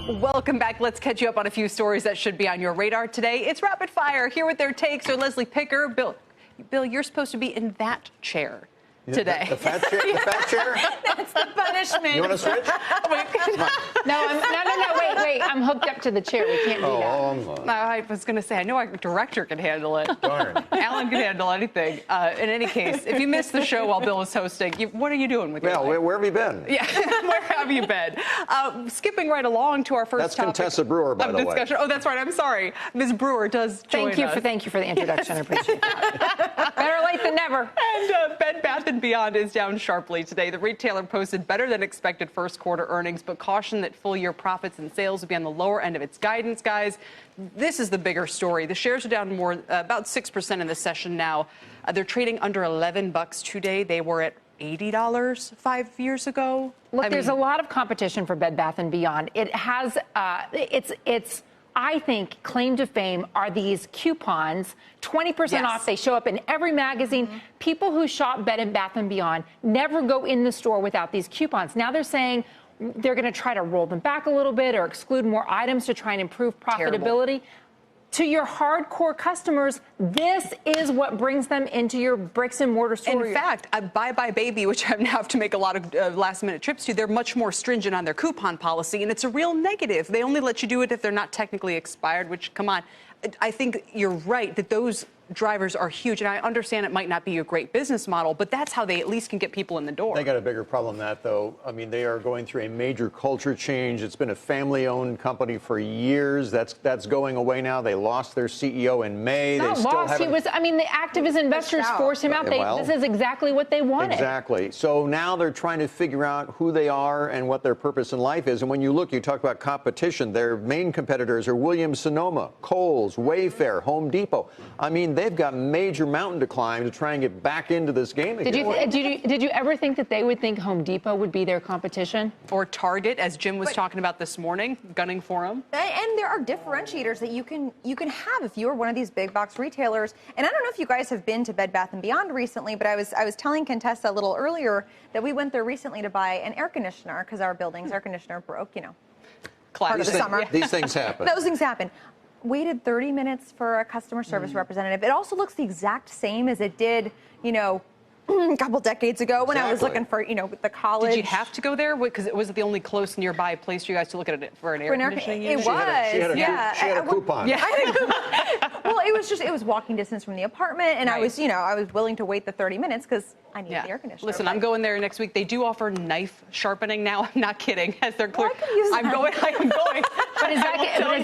Welcome back. Let's catch you up on a few stories that should be on your radar today. It's Rapid Fire. Here with their takes are Leslie Picker. Bill, you're supposed to be in that chair today. The fat chair? The fat chair? That's the punishment. You want to switch? No, wait. I'm hooked up to the chair. We can't do that. I was going to say, I know our director can handle it. Darn. Alan can handle anything. In any case, if you missed the show while Bill was hosting, what are you doing with your life? Where have you been? Yeah, where have you been? Skipping right along to our first topic. That's Contessa Brewer, by the way. Oh, that's right. I'm sorry. Ms. Brewer does join us. Thank you for the introduction. I appreciate that. Better late than never. And Bed Bath & Beyond is down sharply today. The retailer posted better than expected first quarter earnings, but cautioned that full year profits and sales will be on the lower end of its guidance, guys. This is the bigger story. The shares are down about 6% in the session now. They're trading under $11 today. They were at $80 5 years ago. Look, there's a lot of competition for Bed Bath & Beyond. It has, it's I think, claim to fame are these coupons, 20% off. They show up in every magazine. Mm-hmm. People who shop Bed Bath & Beyond never go in the store without these coupons. Now they're saying they're going to try to roll them back a little bit or exclude more items to try and improve profitability. Terrible. To your hardcore customers, this is what brings them into your bricks and mortar store. In fact, Bye Bye Baby, which I now have to make a lot of last-minute trips to, they're much more stringent on their coupon policy, and it's a real negative. They only let you do it if they're not technically expired, which, come on. I think you're right that those drivers are huge, and I understand it might not be a great business model, but that's how they at least can get people in the door. They got a bigger problem than that, though. I mean, they are going through a major culture change. It's been a family-owned company for years. That's going away now. They lost their CEO in May. Not lost. He was. I mean, the activist investors forced him out. This is exactly what they wanted. Exactly. So now they're trying to figure out who they are and what their purpose in life is. And when you look, you talk about competition. Their main competitors are Williams-Sonoma, Kohl's, Wayfair, Home Depot. I mean, they've got a major mountain to climb to try and get back into this game again. Did you ever think that they would think Home Depot would be their competition? Or Target, as Jim was talking about this morning, gunning for them? And there are differentiators that you can have if you are one of these big box retailers. And I don't know if you guys have been to Bed Bath & Beyond recently, but I was telling Contessa a little earlier that we went there recently to buy an air conditioner because our building's air conditioner broke, part of the summer. These things happen. Those things happen. Waited 30 minutes for a customer service representative. It also looks the exact same as it did, a couple decades ago when I was looking for, the college. Did you have to go there? Because it was the only close nearby place for you guys to look at it for an air conditioning unit? It was. She had a coupon. Yeah. I had a coupon. Well, it was walking distance from the apartment, and I was willing to wait the 30 minutes because I need the air conditioner. Listen, I'm going there next week. They do offer knife sharpening now. I'm not kidding. As they're clear, I am going. But is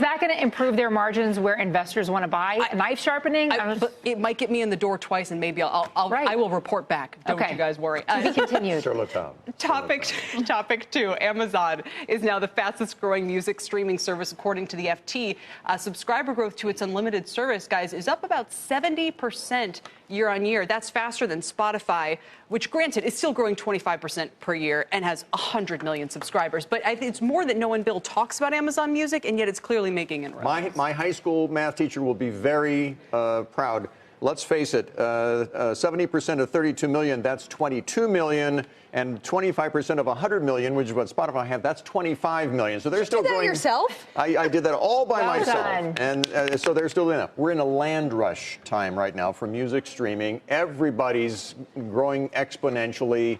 that going to improve their margins where investors want to buy knife sharpening? It might get me in the door twice, and maybe I will report back. Don't you guys worry. To be continued. Topic 2. Amazon is now the fastest growing music streaming service, according to the FT. Subscriber growth to its unlimited service, guys, is up about 70% year on year. That's faster than Spotify, which, granted, is still growing 25% per year and has 100 million subscribers. But it's more that no one, Bill, talks about Amazon Music, and yet it's clearly making inroads. My high school math teacher will be very proud. Let's face it, 70% of 32 million, that's 22 million, and 25% of 100 million, which is what Spotify had, that's 25 million. So they're still growing. You did that yourself? I did that all by myself. Done. And so they're still doing that. We're in a land rush time right now for music streaming. Everybody's growing exponentially.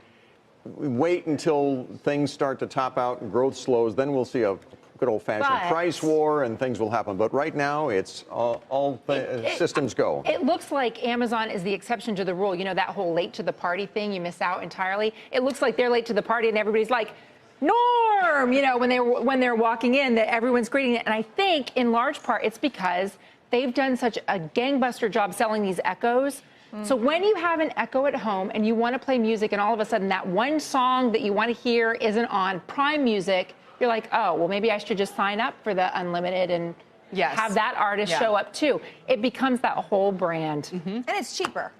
Wait until things start to top out and growth slows, then we'll see a good old-fashioned price war and things will happen. But right now, it's all systems go. It looks like Amazon is the exception to the rule. That whole late to the party thing, you miss out entirely. It looks like they're late to the party and everybody's like, Norm, when they're walking in, that everyone's greeting it. And I think in large part it's because they've done such a gangbuster job selling these Echoes. So when you have an Echo at home and you want to play music and all of a sudden that one song that you want to hear isn't on Prime Music, you're like, oh, well, maybe I should just sign up for the unlimited and have that artist show up too. It becomes that whole brand. And it's cheaper.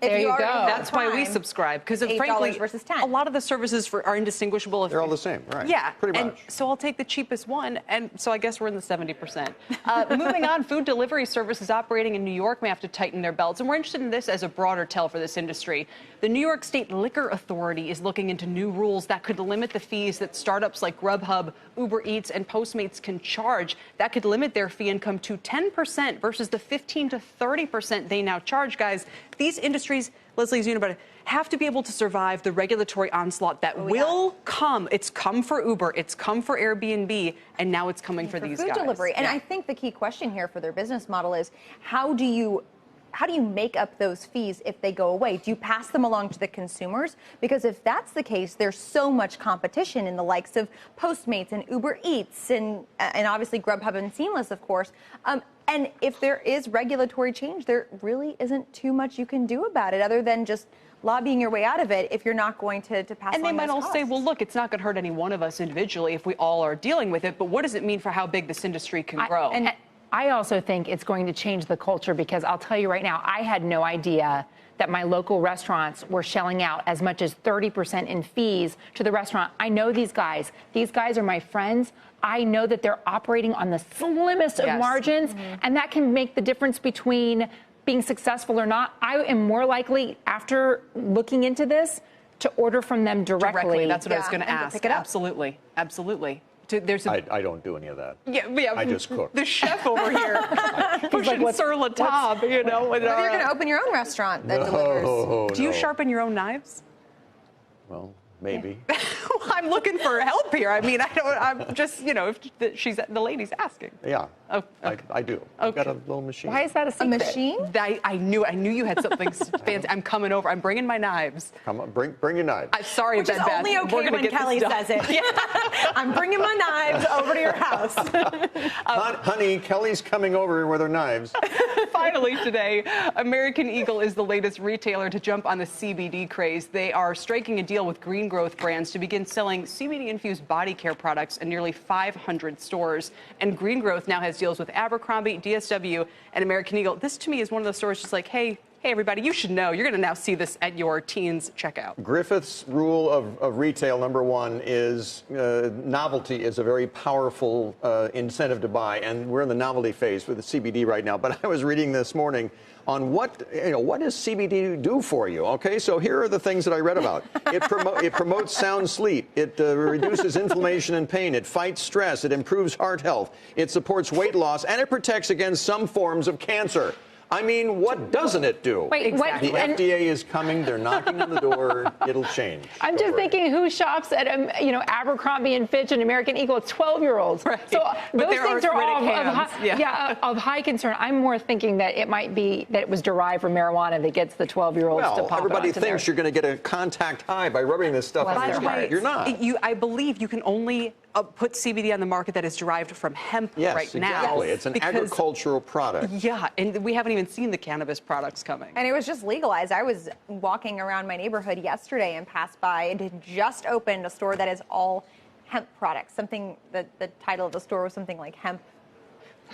There you go. That's why we subscribe, because frankly, versus $10. a lot of the services are indistinguishable. They're all the same, right? Yeah, pretty much. And so I'll take the cheapest one, and so I guess we're in the 70%. Moving on, food delivery services operating in New York may have to tighten their belts, and we're interested in this as a broader tell for this industry. The New York State Liquor Authority is looking into new rules that could limit the fees that startups like Grubhub, Uber Eats, and Postmates can charge. That could limit their fee income to 10% versus the 15 to 30% they now charge, guys. These industries, Leslie, as you know about it, have to be able to survive the regulatory onslaught that will come. It's come for Uber, it's come for Airbnb, and now it's coming for these food guys. Delivery. And I think the key question here for their business model is how do you make up those fees if they go away? Do you pass them along to the consumers? Because if that's the case, there's so much competition in the likes of Postmates and Uber Eats and obviously Grubhub and Seamless, of course. And if there is regulatory change, there really isn't too much you can do about it other than just lobbying your way out of it if you're not going to pass and along they might all those say, costs. well, look, it's not going to hurt any one of us individually if we all are dealing with it, but what does it mean for how big this industry can grow? And I also think it's going to change the culture, because I'll tell you right now, I had no idea that my local restaurants were shelling out as much as 30% in fees to the restaurant. I know these guys. These guys are my friends. I know that they're operating on the slimmest of margins, and that can make the difference between being successful or not. I am more likely, after looking into this, to order from them directly. That's what I was going to and to ask. pick it up. Absolutely. Absolutely. I don't do any of that. Yeah, I just cook. The chef over here pushing sur la table, you know. Maybe you're going to open your own restaurant that delivers. Do you sharpen your own knives? Well, maybe. Well, I'm looking for help here. I mean, I'm just, you know, if the lady's asking. Yeah, Oh, okay. I do. I've got a little machine. Why is that a secret? A machine? I knew you had something fancy. I'm coming over. I'm bringing my knives. Come on, bring your knives. I'm sorry, Which is only okay when Kelly says it. Yeah. I'm bringing my knives over to your house. Honey, Kelly's coming over with her knives. Finally today, American Eagle is the latest retailer to jump on the CBD craze. They are striking a deal with Green Growth Brands to begin selling CBD-infused body care products in nearly 500 stores. And Green Growth now has deals with Abercrombie, DSW, and American Eagle. This, to me, is one of those stores just like, hey, everybody, you should know. You're going to now see this at your teens' checkout. Griffith's rule of retail, number one, is novelty is a very powerful incentive to buy. And we're in the novelty phase with the CBD right now. But I was reading this morning on what does CBD do for you? Okay, so here are the things that I read about. It promotes sound sleep. It reduces inflammation and pain. It fights stress. It improves heart health. It supports weight loss, and it protects against some forms of cancer. I mean, what doesn't it do? Wait, Exactly. what? The FDA is coming. They're knocking on the door. It'll change. I'm just thinking, who shops at Abercrombie and Fitch and American Eagle? 12-year-olds. Right. So With those their things are all arthritic hands. of high concern. I'm more thinking that it might be that it was derived from marijuana that gets the 12-year-olds to pop everybody it onto thinks you're going to get a contact high by rubbing this stuff Well, on your that's skin. right. You're not. I believe you can only put CBD on the market that is derived from hemp Yes, right now. exactly. It's an agricultural product. Yeah, and we haven't even seen the cannabis products coming. And it was just legalized. I was walking around my neighborhood yesterday and passed by and had just opened a store that is all hemp products. The title of the store was something like Hemp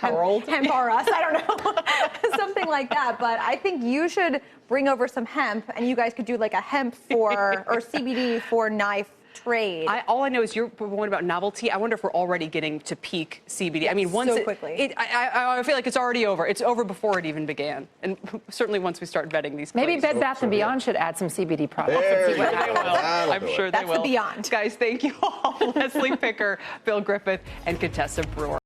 World? Hemp or Us, I don't know. Something like that. But I think you should bring over some hemp and you guys could do like a hemp or CBD for knife trade. All I know is you're one about novelty. I wonder if we're already getting to peak CBD. Yes, I mean, once so quickly. I feel like it's already over. It's over before it even began, and certainly once we start vetting these. Maybe claims. Bed Bath & Beyond should add some CBD products. There and see you what go. happens. That'll I'm do sure it. they That's will. the beyond. Guys, thank you all. Leslie Picker, Bill Griffith, and Contessa Brewer.